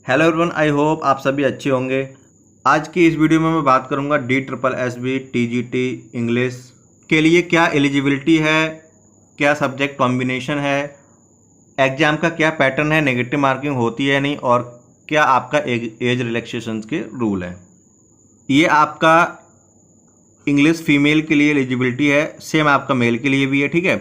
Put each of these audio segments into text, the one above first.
Hello everyone, I hope आप सभी अच्छे होंगे। आज की इस वीडियो में मैं बात करूंगा DSSB TGT इंग्लिश के लिए क्या एलिजिबिलिटी है, क्या सब्जेक्ट कॉम्बिनेशन है, एग्जाम का क्या पैटर्न है, नेगेटिव मार्किंग होती है नहीं, और क्या आपका एज रिलैक्सेशन के रूल है। ये आपका इंग्लिश फीमेल के लिए एलिजिबिलिटी है, सेम आपका मेल के लिए भी है। ठीक है,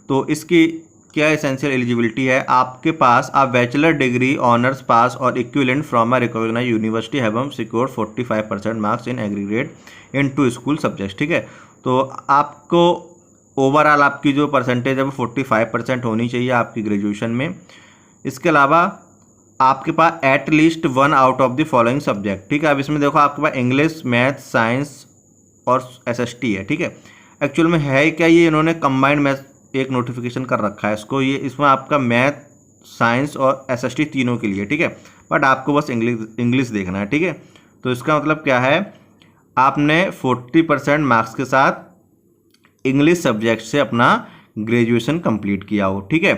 तो इसकी क्या एसेंशियल एलिजिबिलिटी है। आपके पास आप बैचलर डिग्री ऑनर्स पास और equivalent from a recognised university have secured 45% marks in aggregate in 2 school subjects. ठीक है, तो आपको ओवरऑल आपकी जो परसेंटेज है वो 45% होनी चाहिए आपकी ग्रेजुएशन में। इसके अलावा आपके पास at least 1 out of the following subject. ठीक है, अब इसमें देखो आपके पास इंग्लिश, मैथ, साइंस और SST है। ठीक है, एक्चुअल में है क्या, ये इन्होंने कंबाइंड मैथ एक नोटिफिकेशन कर रखा है इसको, ये इसमें आपका मैथ, साइंस और SST तीनों के लिए। ठीक है, बट आपको बस इंग्लिश देखना है। ठीक है, तो इसका मतलब क्या है, आपने 40% मार्क्स के साथ इंग्लिश सब्जेक्ट से अपना ग्रेजुएशन कंप्लीट किया हो। ठीक है,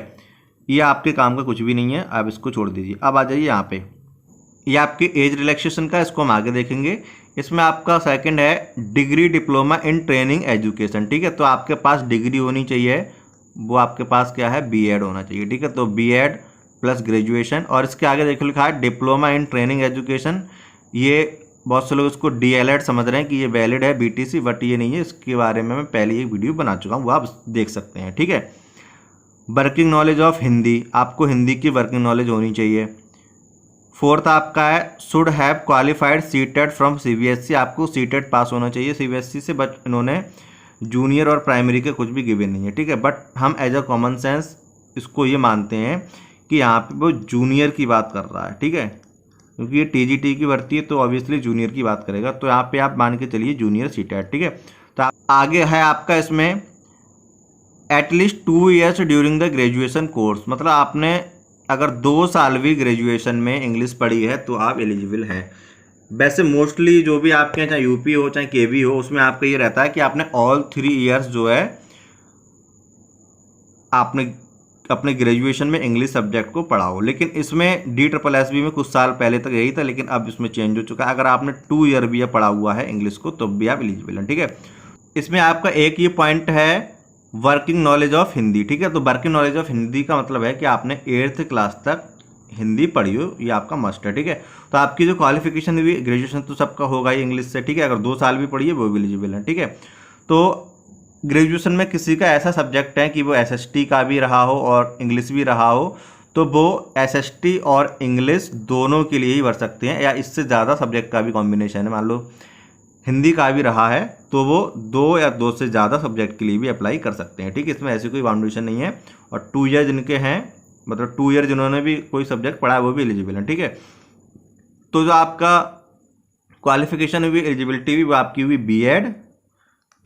ये आपके काम का कुछ भी नहीं है, आप इसको छोड़ दीजिए। अब आ जाइए यहाँ पे, ये आपके एज रिलैक्सेशन का, इसको हम आगे देखेंगे। इसमें आपका सेकंड है degree diploma in training education. ठीक है, तो आपके पास डिग्री होनी चाहिए, वो आपके पास क्या है, BEd होना चाहिए। ठीक है, तो BEd प्लस ग्रेजुएशन, और इसके आगे देखो लिखा है डिप्लोमा इन ट्रेनिंग एजुकेशन। ये बहुत से लोग इसको DLED समझ रहे हैं कि ये वैलिड है BTC, बट ये नहीं है। इसके बारे में मैं पहले एक वीडियो बना चुका हूँ, वो आप देख सकते हैं। ठीक है, वर्किंग नॉलेज ऑफ हिंदी, आपको हिंदी की वर्किंग नॉलेज होनी चाहिए। फोर्थ आपका है should have qualified CTET from CBSE, आपको सीटेट पास होना चाहिए CBSE से, बट इन्होंने जूनियर और प्राइमरी के कुछ भी गिवन नहीं है। ठीक है, बट हम एज अ कॉमन सेंस इसको ये मानते हैं कि यहाँ पे वो जूनियर की बात कर रहा है। ठीक है, क्योंकि ये TGT की भर्ती है तो ऑब्वियसली जूनियर की बात करेगा, तो यहाँ पे आप मान के चलिए जूनियर सीटेट। ठीक है, तो आगे है आपका इसमें at least 2 years during the graduation course, मतलब आपने अगर 2 साल भी ग्रेजुएशन में इंग्लिश पढ़ी है तो आप एलिजिबल हैं। वैसे मोस्टली जो भी आपके चाहे UP हो चाहे KB हो, उसमें आपका ये रहता है कि आपने ऑल 3 ईयर्स जो है आपने अपने ग्रेजुएशन में इंग्लिश सब्जेक्ट को पढ़ा हो। लेकिन इसमें DSSB में कुछ साल पहले तक यही था, लेकिन अब इसमें चेंज हो चुका है। अगर आपने 2 ईयर भी पढ़ा हुआ है इंग्लिश को तो भी आप एलिजिबल हैं। ठीक है, इसमें आपका एक ये पॉइंट है वर्किंग नॉलेज ऑफ हिंदी। ठीक है, तो वर्किंग नॉलेज ऑफ हिंदी का मतलब है कि आपने 8th क्लास तक हिंदी पढ़ी हो, ये आपका मस्ट है। ठीक है, तो आपकी जो क्वालिफिकेशन हुई ग्रेजुएशन तो सबका होगा ही इंग्लिश से। ठीक है, अगर 2 साल भी पढ़ी है वो भी एलिजिबल है। ठीक है, तो ग्रेजुएशन में किसी का ऐसा सब्जेक्ट है कि वो SST का भी रहा हो और इंग्लिश भी रहा हो, तो वो SST और इंग्लिश दोनों के लिए ही भर सकते हैं, या इससे ज़्यादा सब्जेक्ट का भी कॉम्बिनेशन है, मान लो हिंदी का भी रहा है तो वो 2 या 2 से ज़्यादा सब्जेक्ट के लिए भी अप्लाई कर सकते हैं। ठीक है, इसमें ऐसी कोई बाउंडेशन नहीं है। और 2 ईयर जिनके हैं, मतलब 2 ईयर जिन्होंने भी कोई सब्जेक्ट पढ़ा है वो भी एलिजिबल है। ठीक है, तो जो आपका क्वालिफिकेशन हुई, एलिजिबिलिटी भी वो आपकी हुई BEd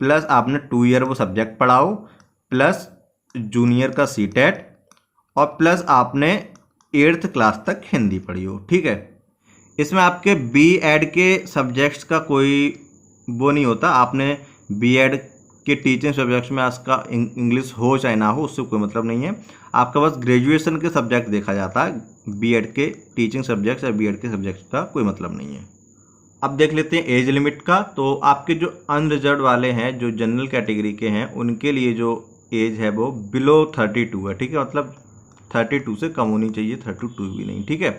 प्लस आपने 2 ईयर वो सब्जेक्ट पढ़ा हो, प्लस जूनियर का सीटेट, और प्लस आपने 8th क्लास तक हिंदी पढ़ी हो। ठीक है, इसमें आपके BEd के सब्जेक्ट्स का कोई वो नहीं होता। आपने BEd के टीचिंग सब्जेक्ट्स में आपका इंग्लिश हो चाहे ना हो, उससे कोई मतलब नहीं है। आपका बस ग्रेजुएशन के सब्जेक्ट देखा जाता है, BEd के टीचिंग सब्जेक्ट्स या BEd के सब्जेक्ट्स का कोई मतलब नहीं है। अब देख लेते हैं एज लिमिट का। तो आपके जो अनरिजर्व वाले हैं, जो जनरल कैटेगरी के हैं, उनके लिए जो एज है वो बिलो 32 है। ठीक है, मतलब 32 से कम होनी चाहिए, 32 भी नहीं। ठीक है,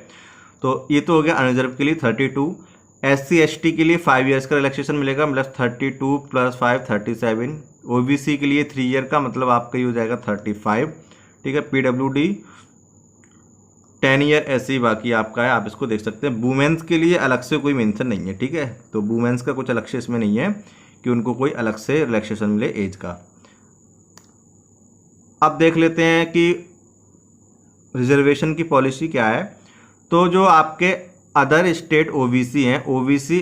तो ये तो हो गया अनरिजर्व के लिए 32। SC ST के लिए 5 ईयर्स का रिलैक्सेशन मिलेगा, मतलब 32 + 5 37। OBC के लिए 3 ईयर का, मतलब आपका ये हो जाएगा 35। ठीक है, PWD 10 ईयर ऐसे ही बाकी आपका है, आप इसको देख सकते हैं। वुमेन्स के लिए अलग से कोई मेंशन नहीं है। ठीक है, तो वुमेन्स का कुछ अलग से इसमें नहीं है कि उनको कोई अलग से रिलैक्सेशन मिले एज का। अब देख लेते हैं कि रिजर्वेशन की पॉलिसी क्या है। तो जो आपके अदर स्टेट OBC हैं, OBC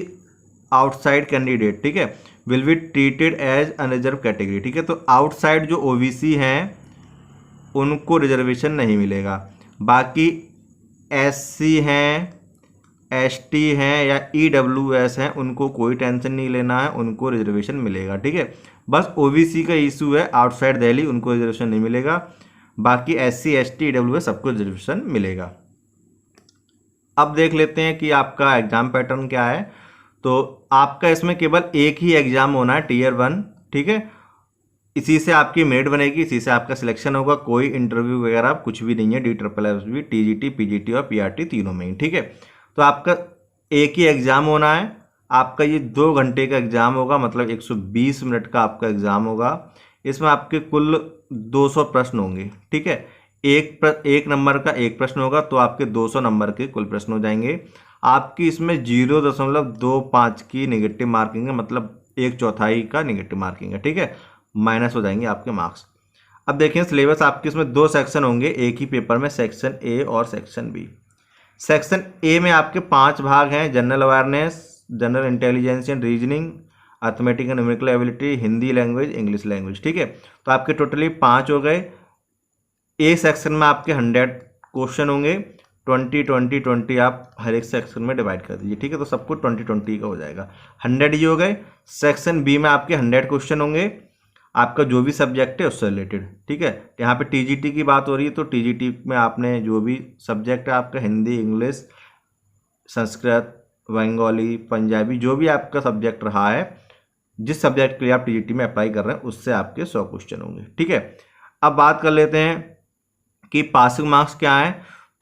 आउटसाइड कैंडिडेट, ठीक है, will be treated as unreserved category. ठीक है, तो आउटसाइड जो OBC हैं उनको रिजर्वेशन नहीं मिलेगा। बाकी SC हैं, ST हैं या EWS हैं, उनको कोई टेंशन नहीं लेना है, उनको रिजर्वेशन मिलेगा। ठीक है, बस OBC का इशू है आउटसाइड दिल्ली, उनको रिजर्वेशन नहीं मिलेगा। बाकी SC ST EWS सबको रिजर्वेशन मिलेगा। अब देख लेते हैं कि आपका एग्ज़ाम पैटर्न क्या है। तो आपका इसमें केवल एक ही एग्ज़ाम होना है, टीयर 1, ठीक है। इसी से आपकी मेरिट बनेगी, इसी से आपका सिलेक्शन होगा, कोई इंटरव्यू वगैरह कुछ भी नहीं है DSSS, TGT, PGT और PRT तीनों में ही, ठीक है। तो आपका एक ही एग्ज़ाम होना है, आपका ये 2 घंटे का एग्ज़ाम होगा, मतलब 120 मिनट का आपका एग्ज़ाम होगा। इसमें आपके कुल 200 प्रश्न होंगे, ठीक है। एक नंबर का एक प्रश्न होगा, तो आपके 200 नंबर के कुल प्रश्न हो जाएंगे। आपकी इसमें 0.25 की नेगेटिव मार्किंग है, मतलब 1/4 का नेगेटिव मार्किंग है, ठीक है। माइनस हो जाएंगे आपके मार्क्स। अब देखिए सिलेबस आपके इसमें 2 सेक्शन होंगे एक ही पेपर में, सेक्शन ए और सेक्शन बी। सेक्शन ए में आपके 5 भाग हैं, general awareness, general intelligence and reasoning, arithmetic and numerical ability, Hindi language, English language, ठीक है। तो आपके टोटली 5 हो गए। ए सेक्शन में आपके 100 क्वेश्चन होंगे, 20 आप हर एक सेक्शन में डिवाइड कर दीजिए, ठीक है। तो सबको 20 का हो जाएगा, 100 ये हो गए। सेक्शन बी में आपके 100 क्वेश्चन होंगे, आपका जो भी सब्जेक्ट है उससे रिलेटेड, ठीक है। यहाँ पे टीजीटी की बात हो रही है, तो टीजीटी में आपने जो भी सब्जेक्ट है आपका, हिंदी, इंग्लिश, संस्कृत, बंगाली, पंजाबी, जो भी आपका सब्जेक्ट रहा है, जिस सब्जेक्ट के लिए आप टीजीटी में अप्लाई कर रहे हैं, उससे आपके 100 क्वेश्चन होंगे, ठीक है। अब बात कर लेते हैं कि पासिंग मार्क्स क्या है।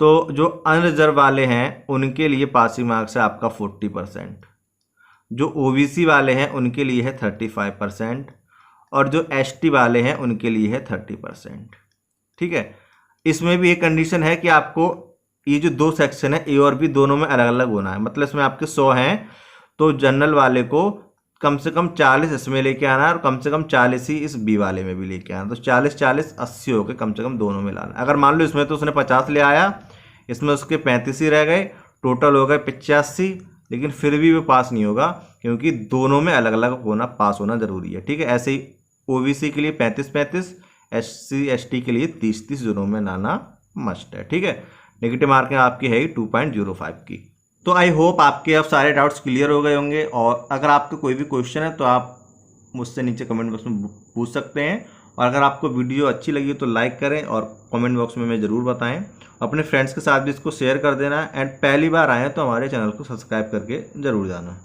तो जो अनरिजर्व वाले हैं उनके लिए पासिंग मार्क्स है आपका 40%, जो ओबीसी वाले हैं उनके लिए है 35%, और जो एसटी वाले हैं उनके लिए है 30%, ठीक है। इसमें भी एक कंडीशन है कि आपको ये जो 2 सेक्शन है ए और बी दोनों में अलग अलग होना है, मतलब इसमें आपके 100 हैं, तो जनरल वाले को कम से कम 40 इसमें लेके आना है और कम से कम 40 ही इस बी वाले में भी लेके आना। तो 40 80 हो गए, कम से कम दोनों में लाना। अगर मान लो इसमें तो उसने 50 ले आया, इसमें उसके 35 ही रह गए, टोटल हो गए 85, लेकिन फिर भी वो पास नहीं होगा, क्योंकि दोनों में अलग अलग होना, पास होना जरूरी है, ठीक है। ऐसे ही ओबीसी के लिए 35-35, एससी एसटी के लिए 30-30 दोनों में लाना मस्ट है, ठीक है। नेगेटिव मार्किंग आपकी है 2.05 की। तो आई होप आपके अब सारे डाउट्स क्लियर हो गए होंगे, और अगर आपके कोई भी क्वेश्चन है तो आप मुझसे नीचे कमेंट बॉक्स में पूछ सकते हैं। और अगर आपको वीडियो अच्छी लगी तो लाइक करें और कमेंट बॉक्स में ज़रूर बताएं। अपने फ्रेंड्स के साथ भी इसको शेयर कर देना, एंड पहली बार आए तो हमारे चैनल को सब्सक्राइब करके ज़रूर जाना।